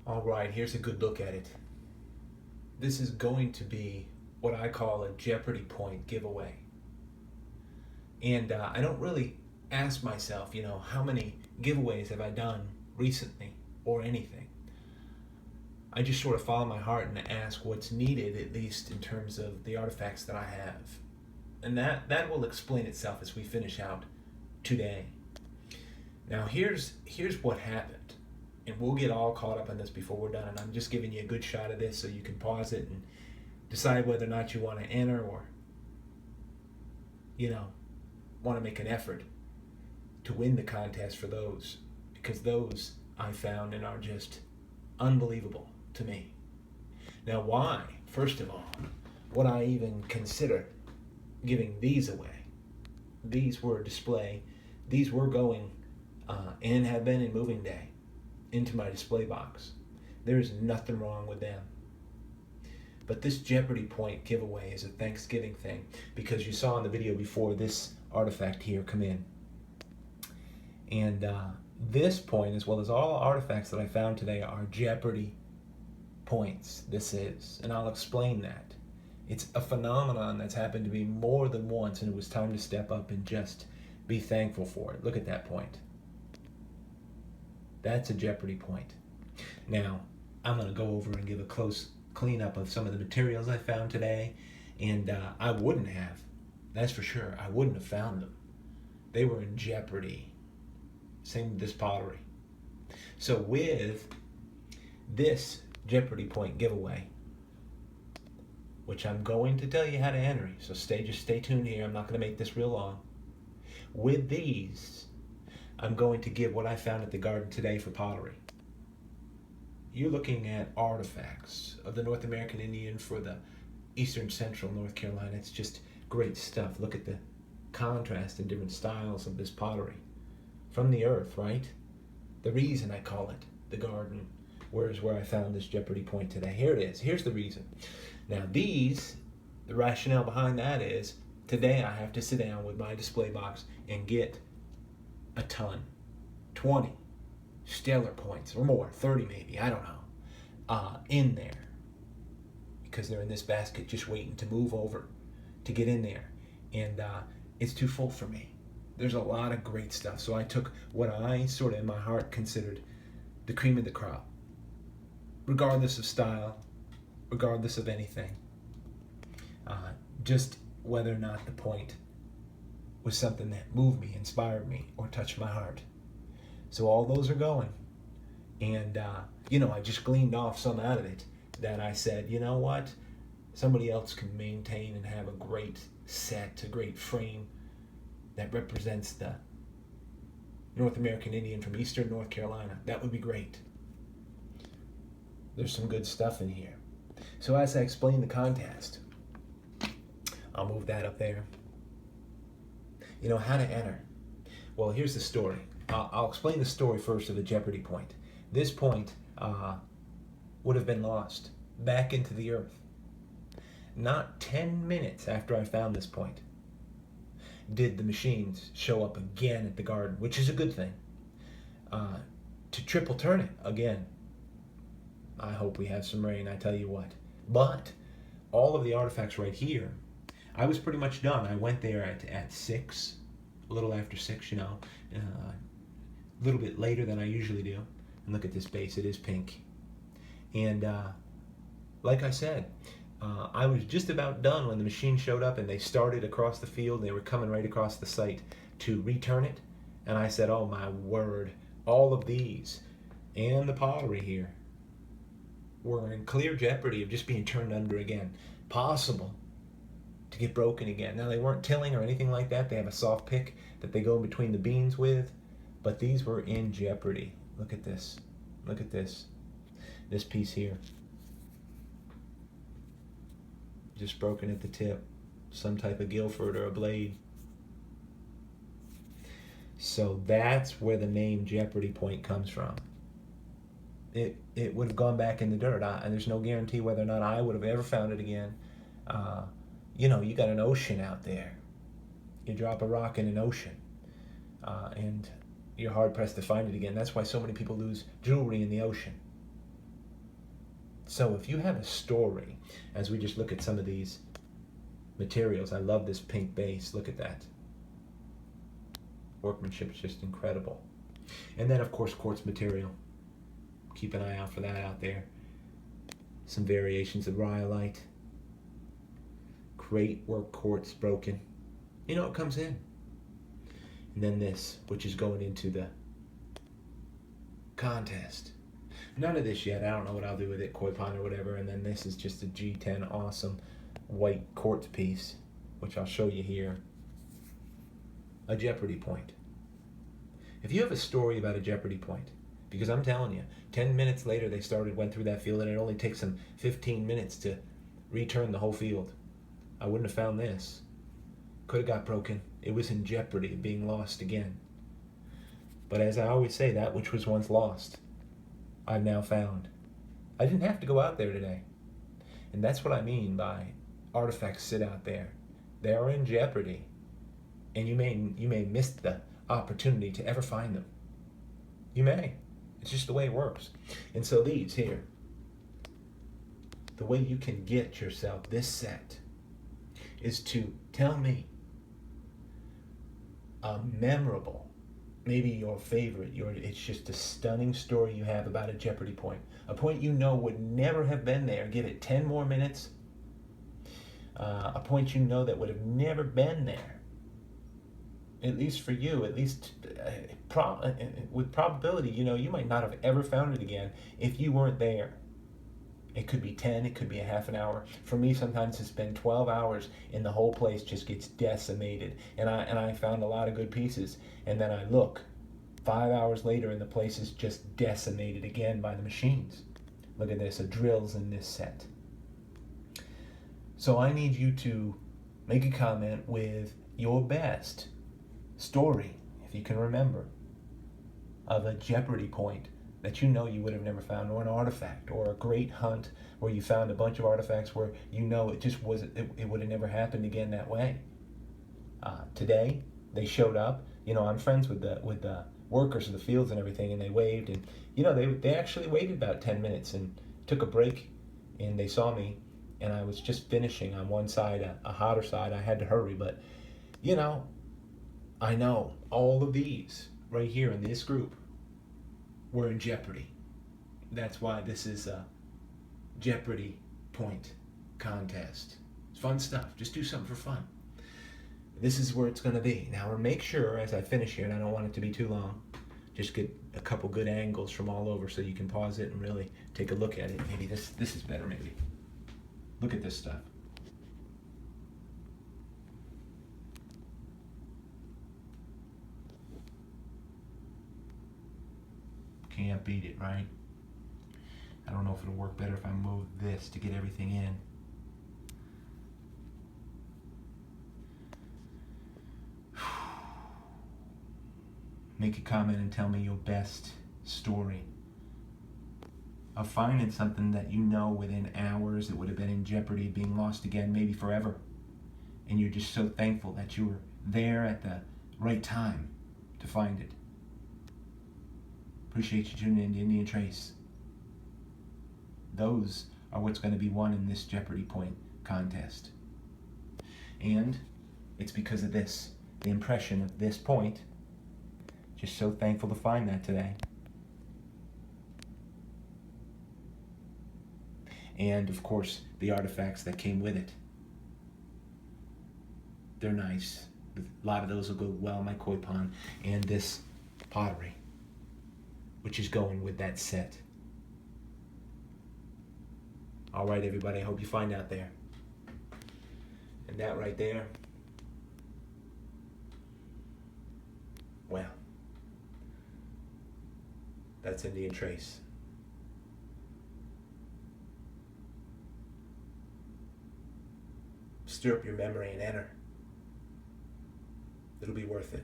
All right, here's a good look at it. This is going to be what I call a Jeopardy point giveaway. And I don't really ask myself, how many giveaways have I done recently or anything. I just sort of follow my heart and ask what's needed, at least in terms of the artifacts that I have. And that will explain itself as we finish out today. Now here's what happened. And we'll get all caught up on this before we're done. And I'm just giving you a good shot of this so you can pause it and decide whether or not you want to enter or, want to make an effort to win the contest for those. Because those I found and are just unbelievable to me. Now why, first of all, would I even consider giving these away? These were a display. These were going and have been in moving day into my display box. There's nothing wrong with them. But this Jeopardy point giveaway is a Thanksgiving thing because you saw in the video before this artifact here come in. And this point, as well as all artifacts that I found today, are Jeopardy points. This is, and I'll explain that. It's a phenomenon that's happened to me more than once, and it was time to step up and just be thankful for it. Look at that point. That's a Jeopardy point. Now, I'm going to go over and give a close cleanup of some of the materials I found today, and I wouldn't have. That's for sure. I wouldn't have found them. They were in jeopardy. Same with this pottery. So with this Jeopardy point giveaway, which I'm going to tell you how to enter, so just stay tuned here. I'm not going to make this real long. With these, I'm going to give what I found at the garden today for pottery. You're looking at artifacts of the North American Indian for the eastern central North Carolina. It's just great stuff. Look at the contrast and different styles of this pottery from the earth, right? The reason I call it the garden, where I found this Jeopardy point today. Here it is. Here's the reason. Now these, the rationale behind that is, today I have to sit down with my display box and get a ton, 20 stellar points or more, 30 maybe, I don't know, in there. Because they're in this basket just waiting to move over to get in there. And it's too full for me. There's a lot of great stuff. So I took what I sort of in my heart considered the cream of the crop. Regardless of style, regardless of anything. Just whether or not the point was something that moved me, inspired me, or touched my heart. So all those are going. And, I just gleaned off some out of it that I said, you know what? Somebody else can maintain and have a great set, a great frame that represents the North American Indian from eastern North Carolina. That would be great. There's some good stuff in here. So as I explain the contest, I'll move that up there. How to enter. Well, here's the story. I'll explain the story first of the Jeopardy point. This point would have been lost back into the earth. Not 10 minutes after I found this point did the machines show up again at the garden, which is a good thing, to triple turn it again. I hope we have some rain, I tell you what. But all of the artifacts right here, I was pretty much done. I went there at 6, a little after 6, a little bit later than I usually do. And look at this base, it is pink. And like I said, I was just about done when the machine showed up and they started across the field. They were coming right across the site to return it. And I said, oh my word, all of these and the pottery here were in clear jeopardy of just being turned under again. Possible to get broken again. Now they weren't tilling or anything like that. They have a soft pick that they go in between the beans with, but these were in jeopardy. Look at this. Look at this. This piece here. Just broken at the tip. Some type of Guilford or a blade. So that's where the name Jeopardy point comes from. It would have gone back in the dirt. And there's no guarantee whether or not I would have ever found it again. You got an ocean out there. You drop a rock in an ocean, and you're hard pressed to find it again. That's why so many people lose jewelry in the ocean. So if you have a story, as we just look at some of these materials, I love this pink base. Look at that. Workmanship is just incredible. And then, of course, quartz material. Keep an eye out for that out there. Some variations of rhyolite. Great work quartz broken. You know, it comes in. And then this, which is going into the contest. None of this yet. I don't know what I'll do with it, koi pond or whatever. And then this is just a G10 awesome white quartz piece, which I'll show you here. A Jeopardy point. If you have a story about a Jeopardy point, because I'm telling you, 10 minutes later they went through that field, and it only takes them 15 minutes to return the whole field. I wouldn't have found this. Could have got broken. It was in jeopardy of being lost again. But as I always say, that which was once lost, I've now found. I didn't have to go out there today. And that's what I mean by artifacts sit out there. They are in jeopardy. And you may miss the opportunity to ever find them. You may. It's just the way it works. And so these here, the way you can get yourself this set is to tell me a memorable, maybe your favorite, it's just a stunning story you have about a Jeopardy point. A point you know would never have been there. Give it 10 more minutes. A point you know that would have never been there. At least for you, at least with probability, you know, you might not have ever found it again if you weren't there. It could be 10, it could be a half an hour. For me, sometimes it's been 12 hours and the whole place just gets decimated. And I found a lot of good pieces. And then I look 5 hours later and the place is just decimated again by the machines. Look at this, a drill's in this set. So I need you to make a comment with your best story, if you can remember, of a Jeopardy point that you know you would have never found, or an artifact, or a great hunt where you found a bunch of artifacts where you know it just wasn't, it would have never happened again that way. Today they showed up. You know, I'm friends with the workers of the fields and everything, and they waved, and you know they actually waited about 10 minutes and took a break, and they saw me, and I was just finishing on one side, a hotter side. I had to hurry, but you know, I know all of these right here in this group were in jeopardy. That's why this is a Jeopardy point contest. It's fun stuff. Just do something for fun. This is where it's going to be. Now, make sure as I finish here, and I don't want it to be too long, just get a couple good angles from all over so you can pause it and really take a look at it. Maybe this is better, maybe. Look at this stuff. Can't beat it, right? I don't know if it'll work better if I move this to get everything in. Make a comment and tell me your best story of finding something that you know within hours it would have been in jeopardy of being lost again, maybe forever. And you're just so thankful that you were there at the right time to find it. Appreciate you tuning in to Indian Trace. Those are what's going to be won in this Jeopardy point contest. And it's because of this, the impression of this point. Just so thankful to find that today. And of course, the artifacts that came with it. They're nice. A lot of those will go well in my koi pond. And this pottery, which is going with that set. All right, everybody, I hope you find out there. And that right there, well, that's Indian Trace. Stir up your memory and enter. It'll be worth it.